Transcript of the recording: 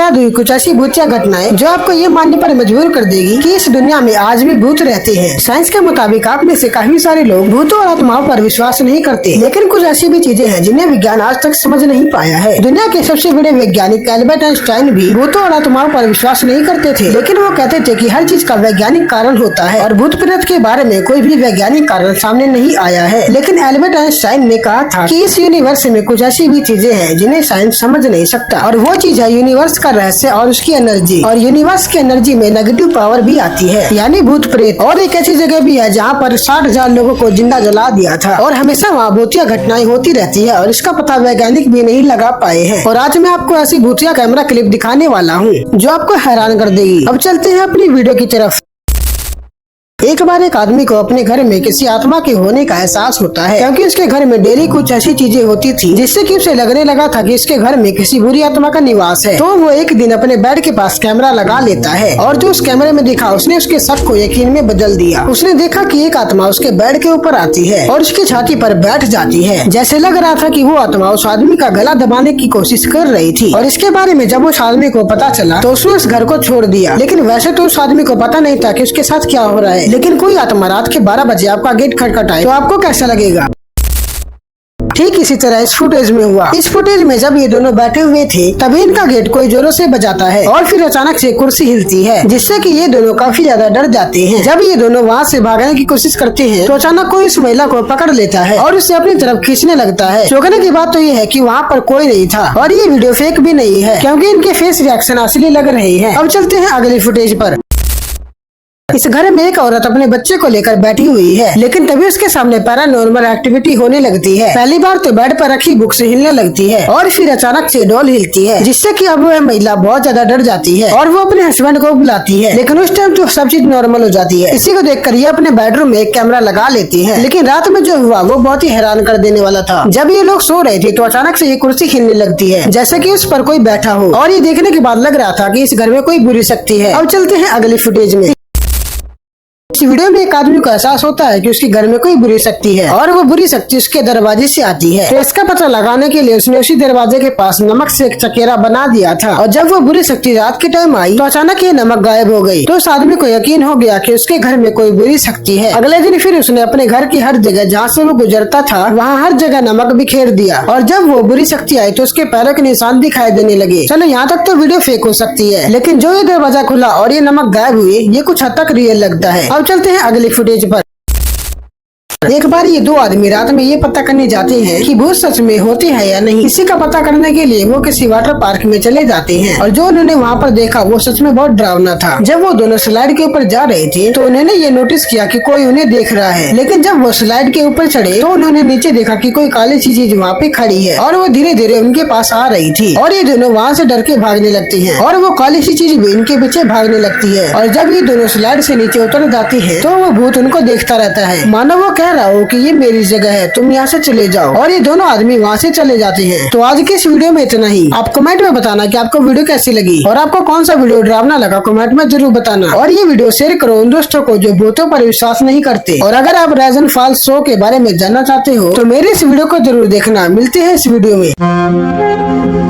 बता दूं कुछ ऐसी भूतिया घटनाएं जो आपको ये मानने पर मजबूर कर देगी कि इस दुनिया में आज भी भूत रहते हैं। साइंस के मुताबिक आप में से काफी सारे लोग भूतों और आत्माओं पर विश्वास नहीं करते, लेकिन कुछ ऐसी भी चीजें हैं जिन्हें विज्ञान आज तक समझ नहीं पाया है। दुनिया के सबसे बड़े वैज्ञानिक एल्बर्ट आइंस्टाइन भी भूतों और आत्माओं पर विश्वास नहीं करते थे, लेकिन वो कहते थे कि हर चीज का वैज्ञानिक कारण होता है और भूत प्रेत के बारे में कोई भी वैज्ञानिक कारण सामने नहीं आया है। लेकिन एल्बर्ट आइंस्टाइन ने कहा था कि इस यूनिवर्स में कुछ ऐसी भी चीजें हैं जिन्हें साइंस समझ नहीं सकता, और वो चीज है यूनिवर्स का रहस्य और उसकी एनर्जी। और यूनिवर्स की एनर्जी में नेगेटिव पावर भी आती है, यानी भूत प्रेत। और एक ऐसी जगह भी है जहाँ पर 60,000 लोगों को जिंदा जला दिया था और हमेशा वहाँ भूतिया घटनाएं होती रहती है और इसका पता वैज्ञानिक भी नहीं लगा पाए हैं। और आज मैं आपको ऐसी भूतिया कैमरा क्लिप दिखाने वाला हूँ जो आपको हैरान कर देगी। अब चलते हैं अपनी वीडियो की तरफ। एक बार एक आदमी को अपने घर में किसी आत्मा के होने का एहसास होता है, क्योंकि उसके घर में डेली कुछ ऐसी चीजें होती थी जिससे कि उसे लगने लगा था कि इसके घर में किसी बुरी आत्मा का निवास है। तो वो एक दिन अपने बेड के पास कैमरा लगा लेता है और जो उस कैमरे में दिखा उसने उसके शक को यकीन में बदल दिया। उसने देखा कि एक आत्मा उसके बेड के ऊपर आती है और उसकी छाती पर बैठ जाती है। जैसे लग रहा था कि वो आत्मा उस आदमी का गला दबाने की कोशिश कर रही थी। और इसके बारे में जब उस आदमी को पता चला तो उसने उस घर को छोड़ दिया। लेकिन वैसे तो उस आदमी को पता नहीं था कि उसके साथ क्या हो रहा है, लेकिन कोई आत्मा रात के 12 बजे आपका गेट खटखटाए तो आपको कैसा लगेगा? ठीक इसी तरह इस फुटेज में हुआ। इस फुटेज में जब ये दोनों बैठे हुए थे तभी इनका गेट कोई जोरों से बजाता है और फिर अचानक से कुर्सी हिलती है, जिससे कि ये दोनों काफी ज्यादा डर जाते हैं। जब ये दोनों वहाँ से भागने की कोशिश करते हैं तो अचानक कोई इस महिला को पकड़ लेता है और उसे अपनी तरफ खींचने लगता है। चौंकने की बात तो ये है कि वहाँ पर कोई नहीं था और ये वीडियो फेक भी नहीं है, क्योंकि इनके फेस रिएक्शन असली लग रहे हैं। अब चलते हैं अगली फुटेज पर। इस घर में एक औरत अपने बच्चे को लेकर बैठी हुई है, लेकिन तभी उसके सामने पैरानॉर्मल एक्टिविटी होने लगती है। पहली बार तो बेड पर रखी बुक से हिलने लगती है और फिर अचानक से डॉल हिलती है, जिससे कि अब वह महिला बहुत ज्यादा डर जाती है और वो अपने हस्बैंड को बुलाती है। लेकिन उस टाइम तो सब चीज नॉर्मल हो जाती है। इसी को देखकर ये अपने बेडरूम में एक कैमरा लगा लेती है। लेकिन रात में जो हुआ वो बहुत ही हैरान कर देने वाला था। जब ये लोग सो रहे थे तो अचानक से ये कुर्सी हिलने लगती है, जैसे कि उस पर कोई बैठा हो, और ये देखने के बाद लग रहा था कि इस घर में कोई बुरी शक्ति है। अब चलते हैं अगली फुटेज में। इस वीडियो में एक आदमी को एहसास होता है कि उसके घर में कोई बुरी शक्ति है और वो बुरी शक्ति उसके दरवाजे से आती है। तो इसका पता लगाने के लिए उसने उसी दरवाजे के पास नमक से एक चकेरा बना दिया था, और जब वो बुरी शक्ति रात के टाइम आई तो अचानक ये नमक गायब हो गई। तो उस आदमी को यकीन हो गया कि उसके घर में कोई बुरी शक्ति है। अगले दिन फिर उसने अपने घर की हर जगह जहाँ से वो गुजरता था वहाँ हर जगह नमक बिखेर दिया, और जब वो बुरी शक्ति आई तो उसके पैरों के निशान दिखाई देने लगे। चलो यहाँ तक तो वीडियो फेक हो सकती है, लेकिन जो ये दरवाजा खुला और ये नमक गायब हुए ये कुछ हद तक रियल लगता है। अब चलते हैं अगली फुटेज पर। एक बार ये दो आदमी रात में ये पता करने जाते हैं कि भूत सच में होते हैं या नहीं। इसी का पता करने के लिए वो किसी वाटर पार्क में चले जाते हैं, और जो उन्होंने वहाँ पर देखा वो सच में बहुत डरावना था। जब वो दोनों स्लाइड के ऊपर जा रहे थे तो उन्होंने ये नोटिस किया कि कोई उन्हें देख रहा है। लेकिन जब वो स्लाइड के ऊपर चढ़े तो उन्होंने नीचे देखा कि कोई काली सी चीज वहाँ पे खड़ी है और वो धीरे धीरे उनके पास आ रही थी, और ये दोनों वहाँ से डर के भागने लगते हैं और वो काली सी चीज भी इनके पीछे भागने लगती है। और जब ये दोनों स्लाइड से नीचे उतर जाती है तो वो भूत उनको देखता रहता है, मानो वो कह रहा हो कि ये मेरी जगह है, तुम यहाँ से चले जाओ। और ये दोनों आदमी वहाँ से चले जाते हैं। तो आज की इस वीडियो में इतना ही। आप कमेंट में बताना कि आपको वीडियो कैसी लगी और आपको कौन सा वीडियो डरावना लगा, कमेंट में जरूर बताना। और ये वीडियो शेयर करो उन दोस्तों को जो भूतों पर विश्वास नहीं करते। और अगर आप राइजन फॉल्स शो के बारे में जानना चाहते हो तो मेरे इस वीडियो को जरूर देखना। मिलते हैं इस वीडियो में।